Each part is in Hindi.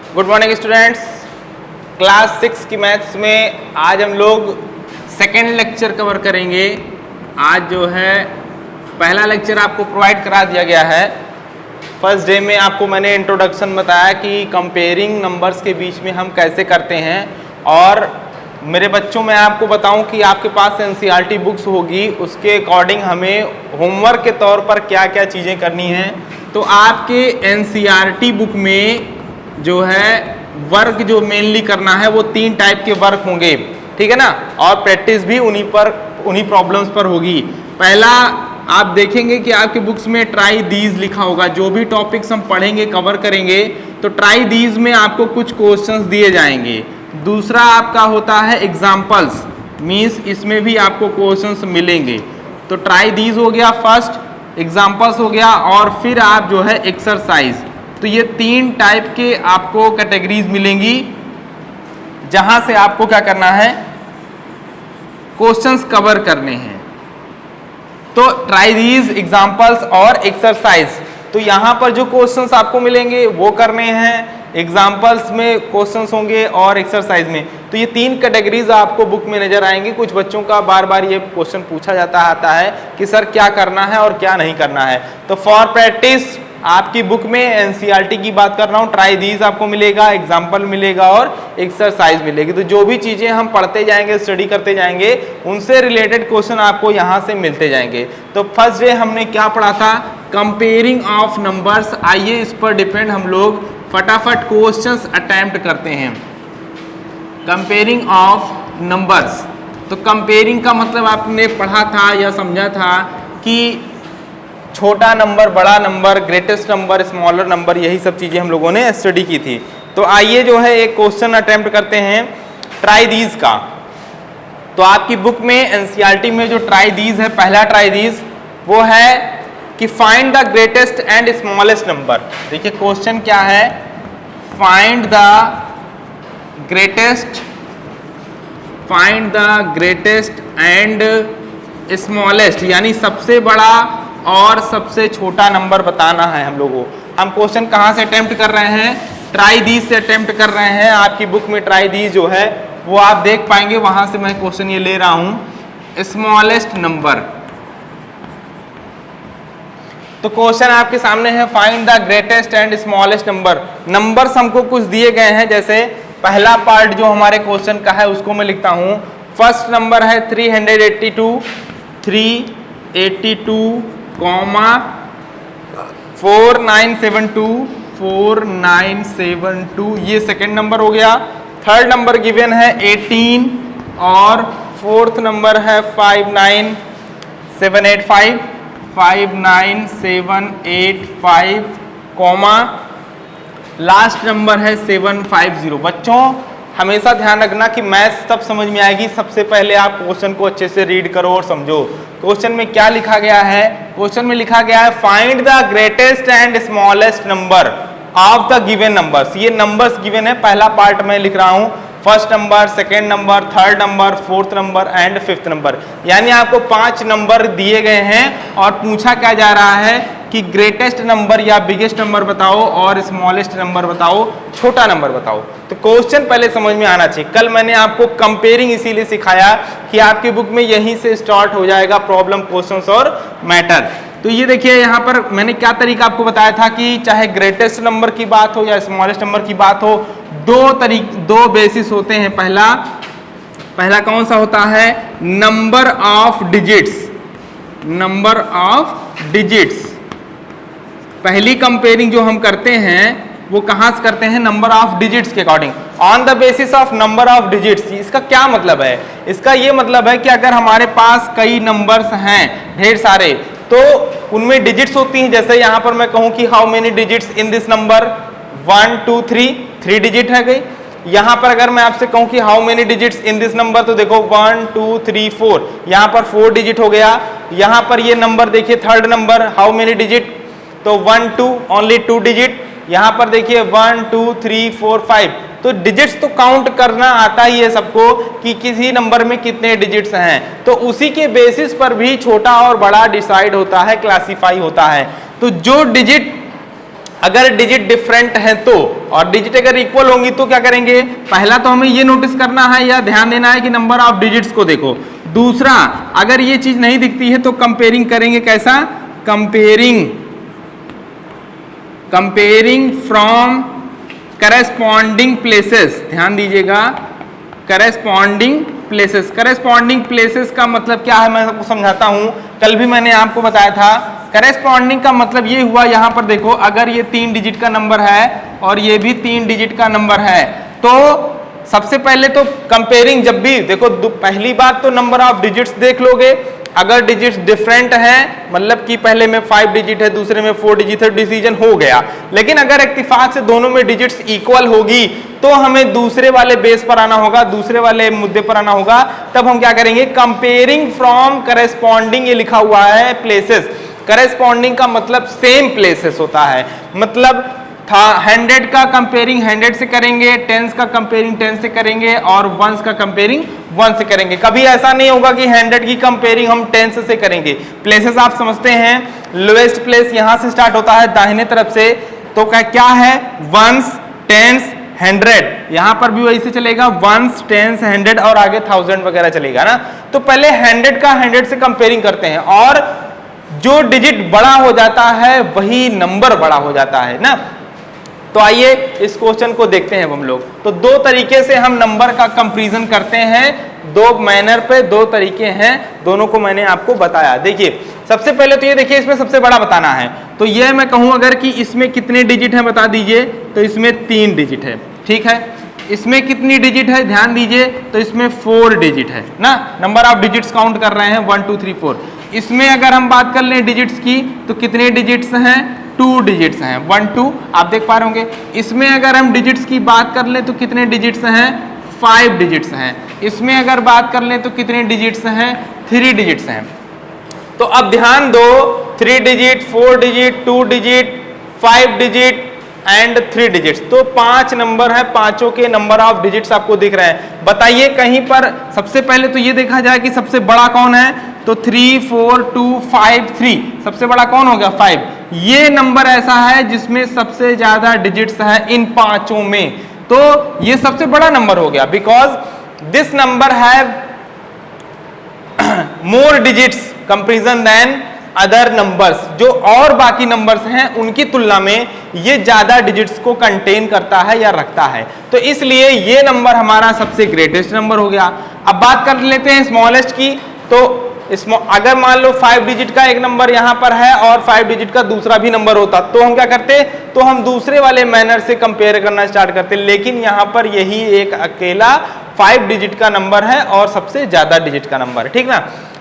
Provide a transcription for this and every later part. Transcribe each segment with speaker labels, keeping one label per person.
Speaker 1: Good morning students. क्लास 6 की मैथ्स में आज हम लोग सेकेंड लेक्चर कवर करेंगे। आज जो है पहला लेक्चर आपको प्रोवाइड करा दिया गया है। फर्स्ट डे में आपको मैंने इंट्रोडक्शन बताया कि कंपेयरिंग नंबर्स के बीच में हम कैसे करते हैं, और मेरे बच्चों में आपको बताऊं कि आपके पास एनसीईआरटी बुक्स होगी, उसके अकॉर्डिंग हमें होमवर्क के तौर पर क्या क्या चीज़ें करनी हैं। तो आपके एनसीईआरटी बुक में जो है वर्क जो मेनली करना है वो 3 टाइप के वर्क होंगे, ठीक है ना, और प्रैक्टिस भी उन्हीं प्रॉब्लम्स पर होगी। पहला आप देखेंगे कि आपके बुक्स में ट्राई दीज लिखा होगा। जो भी टॉपिक्स हम पढ़ेंगे कवर करेंगे तो ट्राई दीज में आपको कुछ क्वेश्चंस दिए जाएंगे। दूसरा आपका होता है एग्जाम्पल्स, मीन्स इसमें भी आपको क्वेश्चंस मिलेंगे। तो ट्राई दीज हो गया फर्स्ट, एग्जाम्पल्स हो गया, और फिर आप जो है एक्सरसाइज। तो ये 3 टाइप के आपको कैटेगरीज मिलेंगी जहां से आपको क्या करना है, क्वेश्चंस कवर करने हैं। तो ट्राई दीज, एग्जाम्पल्स और एक्सरसाइज। तो यहां पर जो क्वेश्चंस आपको मिलेंगे वो करने हैं, एग्जाम्पल्स में क्वेश्चंस होंगे और एक्सरसाइज में। तो ये 3 कैटेगरीज आपको बुक में नजर आएंगी। कुछ बच्चों का बार बार ये क्वेश्चन पूछा जाता आता है कि सर क्या करना है और क्या नहीं करना है। तो फॉर प्रैक्टिस आपकी बुक में एनसीईआरटी की बात कर रहा हूँ, ट्राई दीज आपको मिलेगा, एग्जाम्पल मिलेगा और एक्सरसाइज मिलेगी। तो जो भी चीजें हम पढ़ते जाएंगे, स्टडी करते जाएंगे, उनसे रिलेटेड क्वेश्चन आपको यहाँ से मिलते जाएंगे। तो फर्स्ट डे हमने क्या पढ़ा था, कंपेयरिंग ऑफ नंबर्स। आइए इस पर डिपेंड हम लोग फटाफट क्वेश्चंस अटेम्प्ट करते हैं। Comparing of numbers. तो कंपेयरिंग का मतलब आपने पढ़ा था या समझा था कि छोटा नंबर, बड़ा number, greatest number, smaller number, यही सब चीजें हम लोगों ने स्टडी की थी। तो आइए जो है एक क्वेश्चन अटेम्प्ट करते हैं ट्राई दीज का। तो आपकी बुक में एनसीईआरटी में जो ट्राई दीज है, पहला ट्राई दीज वो है कि find the greatest and smallest number. देखिए क्वेश्चन क्या है, find the greatest and smallest, यानी सबसे बड़ा और सबसे छोटा नंबर बताना है हम लोगों को। हम क्वेश्चन कहाँ से अटेम्प्ट कर रहे हैं, ट्राई दीज से अटेम्प्ट कर रहे हैं। आपकी बुक में ट्राई दीज जो है वो आप देख पाएंगे, वहां से मैं क्वेश्चन ये ले रहा हूं, स्मॉलेस्ट नंबर। तो क्वेश्चन आपके सामने है, find the greatest and smallest number. Numbers हमको कुछ दिए गए हैं, जैसे पहला पार्ट जो हमारे क्वेश्चन का है उसको मैं लिखता हूं। फर्स्ट नंबर है 382, 4972, ये सेकंड नंबर हो गया। थर्ड नंबर गिवन है 18 और फोर्थ नंबर है 59785, कॉमा लास्ट नंबर है 750। बच्चों हमेशा ध्यान रखना कि मैथ्स तब समझ में आएगी, सबसे पहले आप क्वेश्चन को अच्छे से रीड करो और समझो। क्वेश्चन में क्या लिखा गया है, क्वेश्चन में लिखा गया है find the greatest and smallest number of the given numbers. ये नंबर्स गिवन है, पहला पार्ट में लिख रहा हूं, first number, second number, third number, fourth number and fifth number. यानी आपको 5 नंबर दिए गए हैं और पूछा क्या जा रहा है कि ग्रेटेस्ट नंबर या बिगेस्ट नंबर बताओ और स्मॉलेस्ट नंबर बताओ, छोटा नंबर बताओ। तो क्वेश्चन पहले समझ में आना चाहिए। कल मैंने आपको कंपेयरिंग इसीलिए सिखाया कि आपकी बुक में यहीं से स्टार्ट हो जाएगा प्रॉब्लम, क्वेश्चंस और मैटर। तो ये देखिए यहाँ पर मैंने क्या तरीका आपको बताया था कि चाहे ग्रेटेस्ट नंबर की बात हो या स्मॉलेस्ट नंबर की बात हो, दो बेसिस होते हैं। पहला कौन सा होता है, नंबर ऑफ डिजिट्स। पहली कंपेयरिंग जो हम करते हैं वो कहां से करते हैं, नंबर ऑफ डिजिट्स के according, on the basis of number of digits. इसका क्या मतलब है, इसका ये मतलब है कि अगर हमारे पास कई नंबर्स हैं ढेर सारे, तो उनमें डिजिट्स होती हैं। जैसे यहां पर मैं कहूं कि how many digits in this number, 1 2 3 digit है गई। यहां पर अगर मैं आपसे कहूं कि how many digits in this number, तो देखो 1 2 3 4, यहां पर 4 डिजिट हो गया। यहां पर ये नंबर देखिए third number, how many digit, तो 1 2 ओनली 2 डिजिट। यहां पर देखिए 1 2 3 4 5। तो डिजिट्स तो काउंट करना आता ही है सबको कि किसी नंबर में कितने डिजिट्स हैं। तो उसी के बेसिस पर भी छोटा और बड़ा डिसाइड होता है, क्लासिफाई होता है। तो जो डिजिट अगर डिजिट डिफरेंट है तो, और डिजिट अगर इक्वल होंगी तो क्या करेंगे, पहला तो हमें ये नोटिस करना है या ध्यान देना है कि नंबर ऑफ डिजिट्स को देखो। दूसरा, अगर ये चीज नहीं दिखती है तो कंपेयरिंग करेंगे, कैसा, कंपेयरिंग फ्रॉम करेस्पॉन्डिंग प्लेसेस। ध्यान दीजिएगा, करेस्पॉन्डिंग प्लेसेस का मतलब क्या है मैं आपको समझाता हूं। कल भी मैंने आपको बताया था, करेस्पॉन्डिंग का मतलब ये हुआ, यहां पर देखो अगर ये 3 डिजिट का नंबर है और ये भी 3 डिजिट का नंबर है, तो सबसे पहले तो कंपेयरिंग, जब भी देखो पहली बात तो नंबर ऑफ डिजिट्स देख लोगे, अगर डिजिट्स डिफरेंट हैं मतलब कि पहले में 5 डिजिट है दूसरे में 4 डिजिट है, डिसीजन हो गया। लेकिन अगर इत्तेफाक से दोनों में डिजिट्स इक्वल होगी तो हमें दूसरे वाले बेस पर आना होगा, दूसरे वाले मुद्दे पर आना होगा। तब हम क्या करेंगे, कंपेयरिंग फ्रॉम करेस्पॉन्डिंग, ये लिखा हुआ है प्लेसेस। करेस्पॉन्डिंग का मतलब सेम प्लेसेस होता है, मतलब था 100 का कंपेयरिंग 100 से करेंगे, 10 का कंपेयरिंग 10 से करेंगे और 1 का कंपेयरिंग 1 से करेंगे। कभी ऐसा नहीं होगा कि 100 की कंपेयरिंग हम 10 से करेंगे। प्लेसेस आप समझते हैं, लोएस्ट प्लेस यहां से स्टार्ट होता है दाहिने तरफ से, तो क्या है, 1s 10s 100, यहां पर भी वही से चलेगा, 1s 10s 100 और आगे 1000 वगैरह चलेगा ना। तो पहले 100 का 100 से कंपेयरिंग करते हैं और जो डिजिट बड़ा हो जाता है वही नंबर बड़ा हो जाता है ना। तो आइए इस क्वेश्चन को देखते हैं हम लोग। तो दो तरीके से हम नंबर का कंपैरिजन करते हैं, दो मैनर पे, दो तरीके हैं, दोनों को मैंने आपको बताया। देखिए सबसे पहले तो ये देखिए, इसमें सबसे बड़ा बताना है, तो ये मैं कहूं अगर कि इसमें कितने डिजिट हैं बता दीजिए, तो इसमें 3 डिजिट है, ठीक है। इसमें कितनी डिजिट है ध्यान दीजिए, तो इसमें 4 डिजिट है ना, नंबर ऑफ डिजिट्स काउंट कर रहे हैं 1 2 3 4। इसमें अगर हम बात कर लें डिजिट्स की, तो कितने डिजिट्स हैं, 2 डिजिट्स हैं, 1 2 आप देख पा रहे होंगे। इसमें अगर हम डिजिट्स की बात कर लें तो कितने डिजिट्स हैं, 5 डिजिट्स हैं। इसमें अगर बात कर लें तो कितने डिजिट्स हैं, 3 डिजिट्स हैं। तो अब ध्यान दो, 3 digit, 4 digit, 2 digit, 5 digit and 3 digits, तो 5 नंबर है, पांचों के नंबर ऑफ डिजिट्स आपको दिख रहे हैं। बताइए कहीं पर, सबसे पहले तो ये देखा जाए कि सबसे बड़ा कौन है, तो 3 4 2 5 3, सबसे बड़ा कौन हो गया, 5। ये नंबर ऐसा है जिसमें सबसे ज्यादा डिजिट्स है इन पांचों में, तो ये सबसे बड़ा नंबर हो गया, because this number have more digits comparison than other numbers. जो और बाकी नंबर्स हैं उनकी तुलना में ये ज्यादा डिजिट्स को कंटेन करता है या रखता है, तो इसलिए ये नंबर हमारा सबसे ग्रेटेस्ट नंबर हो गया। अब बात कर लेते हैं स्मॉलेस्ट की, तो अगर मान लो 5 डिजिट का एक नंबर यहां पर है और 5 डिजिट का दूसरा भी नंबर होता, तो हम क्या करते, तो हम दूसरे वाले मैनर से कंपेयर करना स्टार्ट करते। लेकिन यहां पर यही एक अकेला 5 डिजिट का नंबर है और सबसे ज्यादा डिजिट का नंबर है, ठीक ना।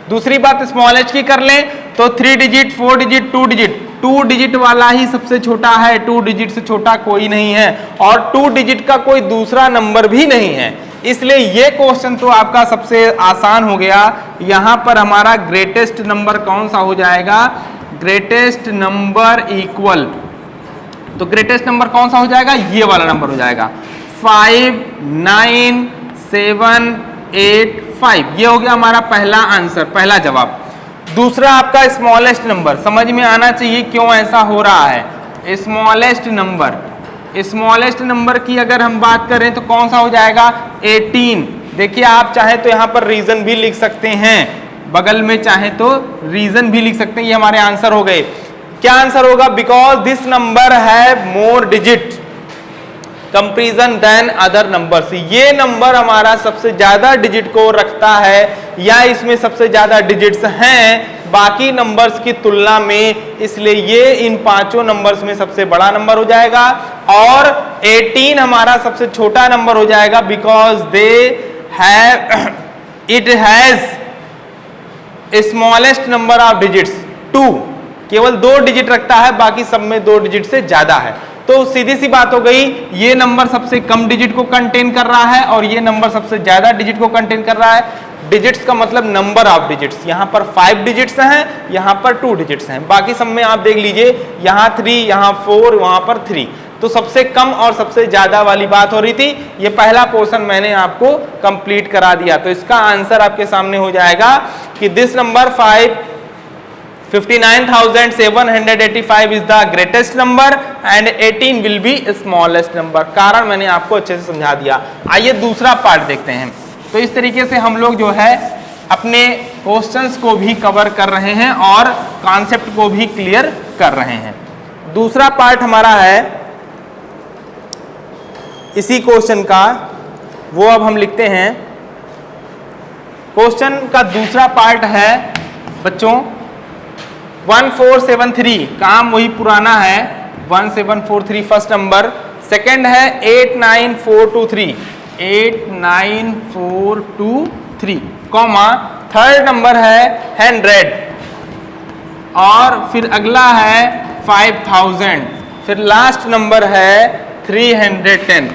Speaker 1: दूसरी बात स्मॉलेस्ट की कर लें, तो 3 डिजिट, 4 डिजिट, 2 डिजिट, 2 डिजिट वाला ही सबसे छोटा है, 2 डिजिट से छोटा कोई नहीं है और 2 डिजिट का कोई दूसरा नंबर भी नहीं है। इसलिए ये क्वेश्चन तो आपका सबसे आसान हो गया। यहां पर हमारा ग्रेटेस्ट नंबर कौन सा हो जाएगा, ग्रेटेस्ट नंबर इक्वल, तो ग्रेटेस्ट नंबर कौन सा हो जाएगा, ये वाला नंबर हो जाएगा 5 9 7 8 5। ये हो गया हमारा पहला आंसर, पहला जवाब। दूसरा आपका स्मॉलेस्ट नंबर, समझ में आना चाहिए क्यों ऐसा हो रहा है। स्मॉलेस्ट नंबर की अगर हम बात करें तो कौन सा हो जाएगा, 18। देखिए आप चाहे तो यहां पर रीजन भी लिख सकते हैं, बगल में चाहे तो रीजन भी लिख सकते हैं। ये हमारे आंसर हो गए। क्या आंसर होगा, because this number have more digit comparison than other numbers. ये नंबर हमारा सबसे ज्यादा डिजिट को रखता है या इसमें सबसे ज्यादा डिजिट्स हैं बाकी नंबर्स की तुलना में, इसलिए ये इन पांचों नंबर्स में सबसे बड़ा नंबर हो जाएगा और 18 हमारा सबसे छोटा नंबर हो जाएगा, because they have it has smallest number of digits 2, केवल 2 डिजिट रखता है, बाकी सब में 2 डिजिट से ज्यादा है। तो सीधी सी बात हो गई, ये नंबर सबसे कम डिजिट को कंटेन कर रहा है और ये नंबर सबसे ज्यादा डिजिट को कंटेन कर रहा है। डिजिट्स का मतलब नंबर ऑफ डिजिट्स, यहां पर 5 डिजिट्स हैं, यहां पर 2 डिजिट्स हैं, बाकी सब में आप देख लीजिए, यहां 3, यहां 4, वहां पर 3। तो सबसे कम और सबसे ज्यादा वाली बात हो रही थी। ये पहला पोर्शन मैंने आपको कंप्लीट करा दिया, तो इसका आंसर आपके सामने हो जाएगा कि this number 5 59,785 is the greatest number and 18 will be smallest number. कारण मैंने आपको अच्छे से समझा दिया। आइए दूसरा पार्ट देखते हैं। तो इस तरीके से हम लोग जो है अपने क्वेश्चंस को भी कवर कर रहे हैं और कॉन्सेप्ट को भी क्लियर कर रहे हैं। दूसरा पार्ट हमारा है इसी क्वेश्चन का, वो अब हम लिखते हैं। क्वेश्चन का दूसरा पार्ट है बच्चों 1473, काम वही पुराना है 1743 फर्स्ट नंबर। सेकंड है 89423 कॉमा, थर्ड नंबर है 100 और फिर अगला है 5000, फिर लास्ट नंबर है 310।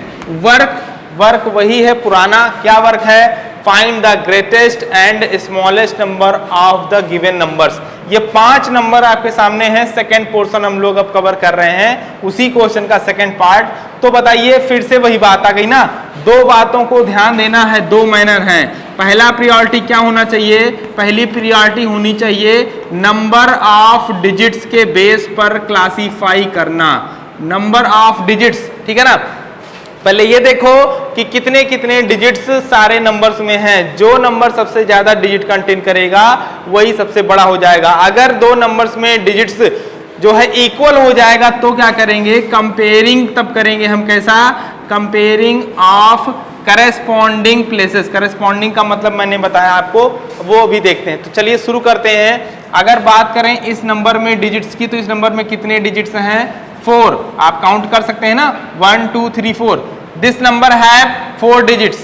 Speaker 1: वर्क वही है पुराना। क्या वर्क है? Find the greatest and smallest number of the given numbers. ये 5 नंबर आपके सामने हैं। सेकंड पोर्शन हम लोग अब कवर कर रहे हैं, उसी क्वेश्चन का सेकंड पार्ट। तो बताइए, फिर से वही बात आ गई ना, दो बातों को ध्यान देना है, दो मैनर हैं। पहला प्रायोरिटी क्या होना चाहिए? पहली प्रायोरिटी होनी चाहिए नंबर ऑफ डिजिट्स के बेस पर क्लासीफाई करना, नंबर ऑफ डिजिट्स, ठीक है ना। पहले ये देखो कि कितने कितने डिजिट्स सारे नंबर्स में हैं। जो नंबर सबसे ज्यादा डिजिट कंटेन करेगा वही सबसे बड़ा हो जाएगा। अगर दो नंबर्स में डिजिट्स जो है इक्वल हो जाएगा तो क्या करेंगे? कंपेयरिंग तब करेंगे हम। कैसा? Comparing of corresponding places. Corresponding का मतलब मैंने बताया आपको, वो अभी देखते हैं। तो चलिए शुरू करते हैं। अगर बात करें इस नंबर में डिजिट्स की, तो इस नंबर में कितने डिजिट्स हैं? 4। आप काउंट कर सकते हैं ना, 1 2 3 4। दिस नंबर है 4 डिजिट्स।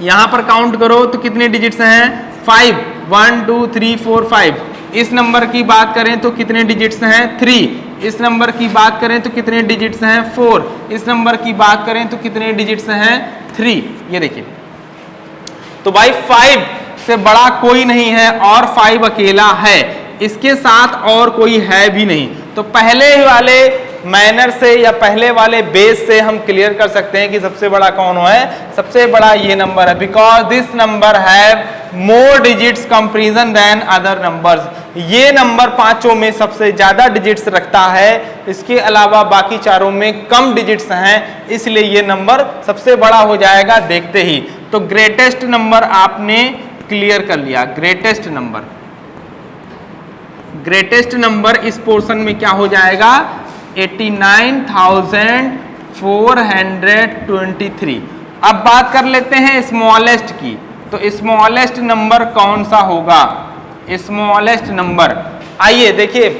Speaker 1: यहां पर काउंट करो तो कितने डिजिट्स हैं? 5। 1 2 3 4 5। इस नंबर की बात करें तो कितने डिजिट्स हैं? 3। इस नंबर की बात करें तो कितने डिजिट्स हैं? 4। इस नंबर की बात करें तो कितने डिजिट्स हैं? 3। ये देखिए, तो भाई 5 से बड़ा कोई नहीं है और 5 अकेला है, इसके साथ और कोई है भी नहीं। तो पहले वाले मैनर से या पहले वाले बेस से हम क्लियर कर सकते हैं कि सबसे बड़ा कौन है? सबसे बड़ा ये नंबर है, because this number have more digits comparison than other numbers. ये नंबर पांचों में सबसे ज्यादा डिजिट्स रखता है, इसके अलावा बाकी चारों में कम डिजिट्स हैं, इसलिए ये नंबर सबसे बड़ा हो जाएगा देखते ही। तो ग्रेटेस्ट नंबर आपने क्लियर कर लिया। ग्रेटेस्ट नंबर इस पोर्शन में क्या हो जाएगा? 89,423। अब बात कर लेते हैं स्मॉलेस्ट की। तो स्मॉलेस्ट नंबर कौन सा होगा? स्मॉलेस्ट नंबर, आइए देखिए,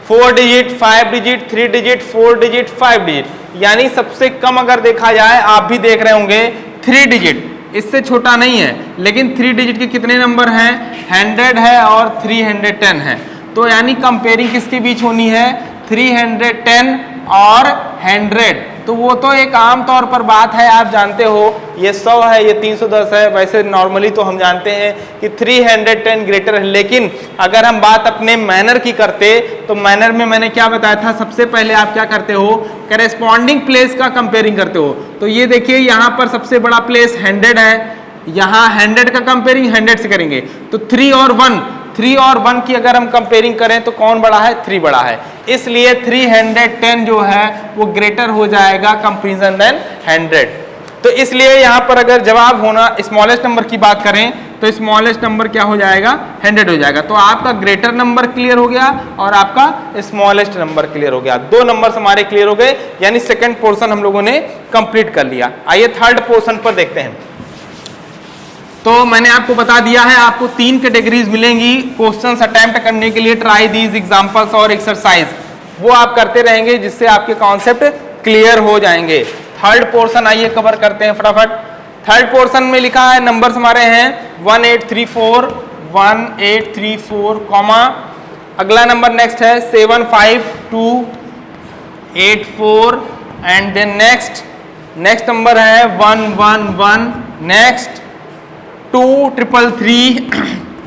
Speaker 1: 4 digit, 5 digit, 3 digit, 4 digit, 5 digit, यानी सबसे कम अगर देखा जाए, आप भी देख रहे होंगे 3 डिजिट, इससे छोटा नहीं है। लेकिन 3 डिजिट के कितने नंबर हैं? 100 है और 310 है। तो यानी कंपेयरिंग किसके बीच होनी है? 310 और 100। तो वो तो एक आम तौर पर बात है, आप जानते हो, ये 100 है, ये 310 है। वैसे नॉर्मली तो हम जानते हैं कि 310 ग्रेटर है। लेकिन अगर हम बात अपने मैनर की करते, तो मैनर में मैंने क्या बताया था? सबसे पहले आप क्या करते हो? करेस्पॉन्डिंग प्लेस का कंपेयरिंग करते हो। तो ये देखिए, यहाँ पर सबसे बड़ा प्लेस 100 है, यहाँ 100 का कंपेयरिंग 100 से करेंगे। तो 3 और 1 की अगर हम कंपेयरिंग करें तो कौन बड़ा है? 3 बड़ा है, इसलिए 310 जो है वो ग्रेटर हो जाएगा कंपैरिजन देन 100। तो इसलिए यहां पर अगर जवाब होना स्मॉलेस्ट नंबर की बात करें तो स्मॉलेस्ट नंबर क्या हो जाएगा? 100 हो जाएगा। तो आपका ग्रेटर नंबर क्लियर हो गया और आपका स्मॉलेस्ट नंबर क्लियर हो गया। 2 नंबर हमारे क्लियर हो गए, यानी सेकंड पोर्शन हम लोगों ने कंप्लीट कर लिया। आइए थर्ड पोर्शन पर देखते हैं। तो मैंने आपको बता दिया है, आपको 3 कैटेगरीज मिलेंगी क्वेश्चंस अटेम्प्ट करने के लिए। ट्राई दीज एग्जांपल्स और एक्सरसाइज, वो आप करते रहेंगे जिससे आपके कॉन्सेप्ट क्लियर हो जाएंगे। थर्ड पोर्शन आइए कवर करते हैं फटाफट। थर्ड पोर्शन में लिखा है, नंबर्स हमारे हैं 1834 कॉमा, अगला नंबर नेक्स्ट है 75284 एंड देन नेक्स्ट नंबर है 111, नेक्स्ट 2333,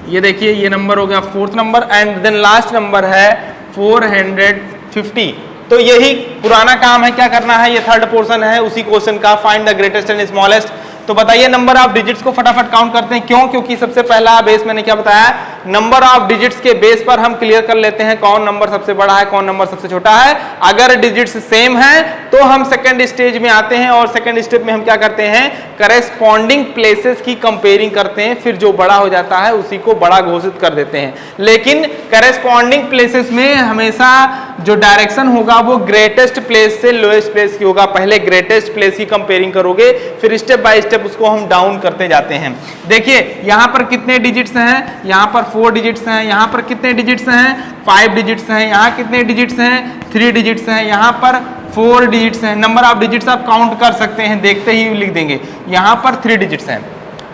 Speaker 1: ये देखिए ये नंबर हो गया 4th number, and then last number है 450। तो यही पुराना काम है, क्या करना है? ये थर्ड पोर्शन है उसी क्वेश्चन का, find the greatest and smallest. तो बताइए नंबर ऑफ डिजिट्स को फटाफट काउंट करते हैं। क्यों? क्योंकि सबसे पहला बेस मैंने क्या बताया? नंबर ऑफ डिजिट्स के बेस पर हम क्लियर कर लेते हैं कौन नंबर सबसे बड़ा है, कौन नंबर सबसे छोटा है। अगर डिजिट्स सेम है तो हम सेकंड स्टेज में आते हैं और सेकंड स्टेप में हम क्या करते हैं, करेस्पॉन्डिंग प्लेसेस की कंपेयरिंग करते हैं, फिर जो बड़ा हो जाता है उसी को बड़ा घोषित कर देते हैं। लेकिन करेस्पॉन्डिंग प्लेसेस में हमेशा जो डायरेक्शन होगा वो ग्रेटेस्ट प्लेस से लोएस्ट प्लेस की होगा। पहले ग्रेटेस्ट प्लेस की कंपेयरिंग करोगे, फिर स्टेप बाय स्टेप उसको हम डाउन करते जाते हैं। देखिए यहां पर कितने डिजिट्स हैं, यहां पर 4 डिजिट्स हैं, यहां पर कितने डिजिट्स हैं, 5 डिजिट्स हैं, यहां कितने डिजिट्स हैं, 3 डिजिट्स हैं, यहां पर 4 डिजिट्स हैं। नंबर ऑफ डिजिट्स आप काउंट कर सकते हैं, देखते ही लिख देंगे। यहां पर 3 डिजिट्स हैं,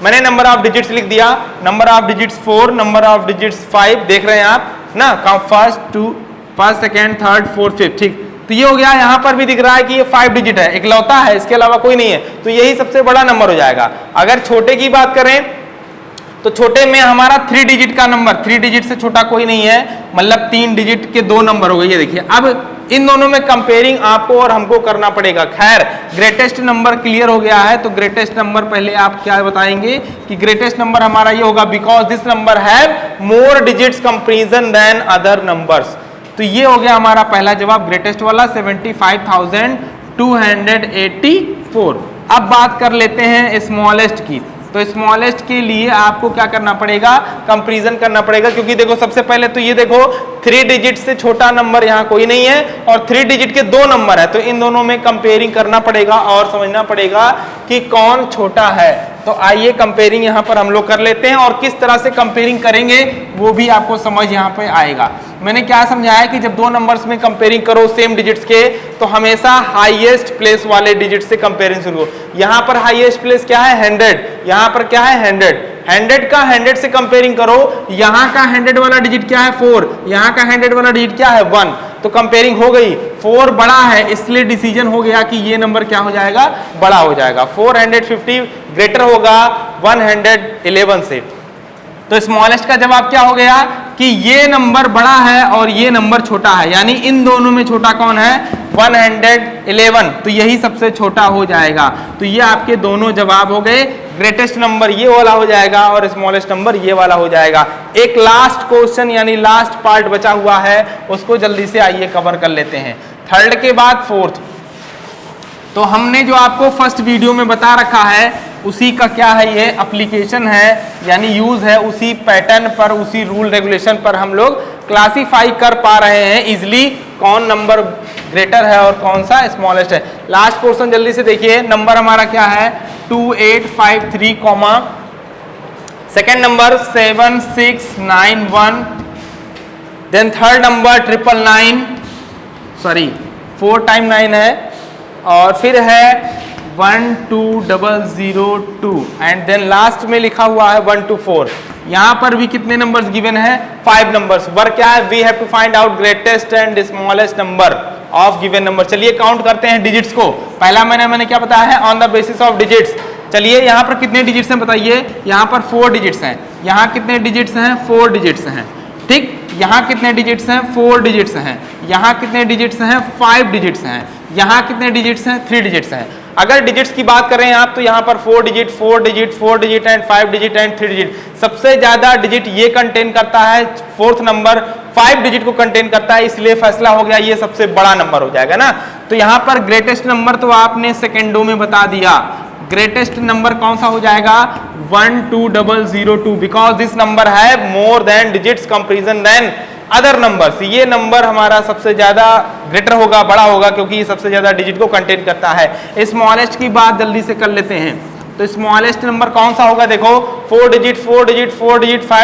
Speaker 1: मैंने नंबर ऑफ डिजिट्स लिख दिया, number of digits 4, number of digits 5, देख रहे हैं आप ना, first second third fourth fifth, ठीक। तो ये हो गया, यहां पर भी दिख रहा है कि ये 5 डिजिट है, इकलौता है, इसके अलावा कोई नहीं है, तो यही सबसे बड़ा नंबर हो जाएगा। अगर छोटे की बात करें तो छोटे में हमारा 3 डिजिट का नंबर, 3 डिजिट से छोटा कोई नहीं है, मतलब 3 डिजिट के 2 नंबर हो गए। ये देखिए, अब इन दोनों में कंपेयरिंग आपको और हमको करना पड़ेगा। खैर ग्रेटेस्ट नंबर क्लियर हो गया है, तो ग्रेटेस्ट नंबर पहले आप क्या बताएंगे कि ग्रेटेस्ट नंबर हमारा ये होगा because this number have more digits comparison than other numbers. तो ये हो गया हमारा पहला जवाब, ग्रेटेस्ट वाला 75,284। अब बात कर लेते हैं स्मॉलेस्ट की। तो स्मॉलेस्ट के लिए आपको क्या करना पड़ेगा, कंपैरिजन करना पड़ेगा, क्योंकि देखो सबसे पहले तो ये देखो 3 डिजिट से छोटा नंबर यहाँ कोई नहीं है और 3 डिजिट के 2 नंबर है, तो इन दोनों में कंपेयरिंग करना पड़ेगा और समझना पड़ेगा कि कौन छोटा है। तो आइए कंपेयरिंग यहाँ पर हम लोग कर लेते हैं और किस तरह से कंपेयरिंग करेंगे वो भी आपको समझ यहाँ पे आएगा। मैंने क्या समझाया कि जब 2 नंबर्स में कंपेयरिंग करो सेम डिजिट्स के, तो हमेशा हाईएस्ट प्लेस वाले डिजिट से कंपेयरिंग शुरू हो। यहाँ पर हाईएस्ट प्लेस क्या है 100, यहाँ पर क्या है 100 का 100 से कंपेयरिंग करो, यहाँ का 100 वाला डिजिट क्या है 4, यहाँ का 100 वाला डिजिट क्या है 1, तो कंपेयरिंग हो गई। 4 बड़ा है इसलिए डिसीजन हो गया कि ये नंबर क्या हो जाएगा, बड़ा हो जाएगा। 450 ग्रेटर होगा 111 से। तो स्मॉलेस्ट का जवाब क्या हो गया कि ये नंबर बड़ा है और ये नंबर छोटा है, यानी इन दोनों में छोटा कौन है 111, तो यही सबसे छोटा हो जाएगा। तो ये आपके दोनों जवाब हो गए, ग्रेटेस्ट नंबर ये वाला हो जाएगा और स्मॉलेस्ट नंबर ये वाला हो जाएगा। एक लास्ट क्वेश्चन यानी लास्ट पार्ट बचा हुआ है, उसको जल्दी से आइए कवर कर लेते हैं। थर्ड के बाद फोर्थ, तो हमने जो आपको फर्स्ट वीडियो में बता रखा है उसी का क्या है, ये एप्लीकेशन है यानी यूज है, उसी पैटर्न पर उसी रूल रेगुलेशन पर हम लोग क्लासीफाई कर पा रहे हैं इजिली कौन नंबर ग्रेटर है और कौन सा स्मॉलेस्ट है। लास्ट पोर्शन जल्दी से देखिए, नंबर हमारा क्या है 2853, second number 7691, then third number 4 time 9 है, और फिर है 12002 एंड देन लास्ट में लिखा हुआ है 124। यहां पर भी कितने नंबर्स गिवन है 5 नंबर्स। वर्क क्या है, we have to find out greatest and smallest number of given number. चलिए काउंट करते हैं डिजिट्स को। पहला मैंने क्या बताया है, on the basis of digits. चलिए यहाँ पर कितने डिजिट्स हैं बताइए, यहाँ पर 4 डिजिट्स हैं, यहाँ कितने डिजिट्स हैं 4 डिजिट्स हैं, ठीक। यहाँ कितने डिजिट्स हैं 4 डिजिट्स हैं, यहाँ कितने डिजिट्स हैं 5 डिजिट्स हैं, यहाँ कितने डिजिट्स हैं 3 डिजिट्स हैं। अगर डिजिट्स की बात करें आप तो यहाँ पर 4 digit and 5 digit and 3 digit. सबसे ज्यादा डिजिट ये कंटेन करता है, फोर्थ नंबर 5 डिजिट को कंटेन करता है, इसलिए फैसला हो गया ये सबसे बड़ा नंबर हो जाएगा ना। तो यहाँ पर ग्रेटेस्ट नंबर तो आपने सेकेंडों में बता दिया, ग्रेटेस्ट नंबर कौन सा हो जाएगा 12002, बिकॉज दिस नंबर है more than digits comparison than other numbers. ये नंबर हमारा सबसे ज्यादा ग्रेटर होगा, बड़ा होगा, क्योंकि ये सबसे ज्यादा डिजिट को कंटेन करता है। स्मॉलेस्ट की बात जल्दी से कर लेते हैं, तो स्मॉलेस्ट नंबर कौन सा होगा, देखो 4 डिजिट 5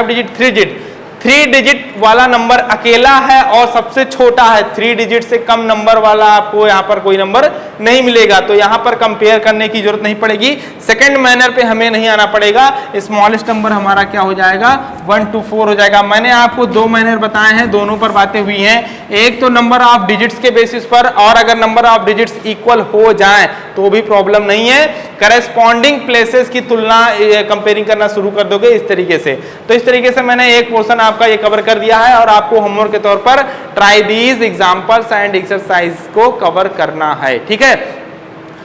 Speaker 1: डिजिट 3 डिजिट। 3 डिजिट वाला नंबर अकेला है और सबसे छोटा है, 3 डिजिट से कम नंबर वाला आपको यहाँ पर कोई नंबर नहीं मिलेगा, तो यहाँ पर कंपेयर करने की जरूरत नहीं पड़ेगी। सेकंड मैनर पे हमें नहीं आना पड़ेगा, स्मॉलेस्ट नंबर हमारा क्या हो जाएगा 124 हो जाएगा। मैंने आपको 2 मैनर बताए हैं, दोनों पर बातें हुई हैं, एक तो नंबर ऑफ डिजिट्स के बेसिस पर, और अगर नंबर ऑफ डिजिट्स इक्वल हो जाए तो भी प्रॉब्लम नहीं है, करेस्पॉन्डिंग प्लेसेस की तुलना कंपेयरिंग करना शुरू कर दोगे इस तरीके से। तो इस तरीके से मैंने एक पोर्शन आपका ये कवर कर दिया है और आपको होमवर्क के तौर पर try these examples and exercise को कवर करना है, ठीक है।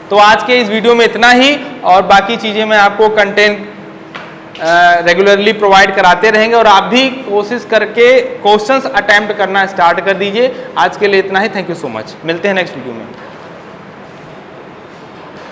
Speaker 1: तो आज के इस वीडियो में इतना ही, और बाकी चीजें मैं आपको कंटेंट रेगुलरली प्रोवाइड कराते रहेंगे और आप भी कोशिश करके क्वेश्चंस अटेम्प्ट करना स्टार्ट कर दीजिए। आज के लिए इतना ही, थैंक यू सो मच, मिलते हैं नेक्स्ट वीडियो में।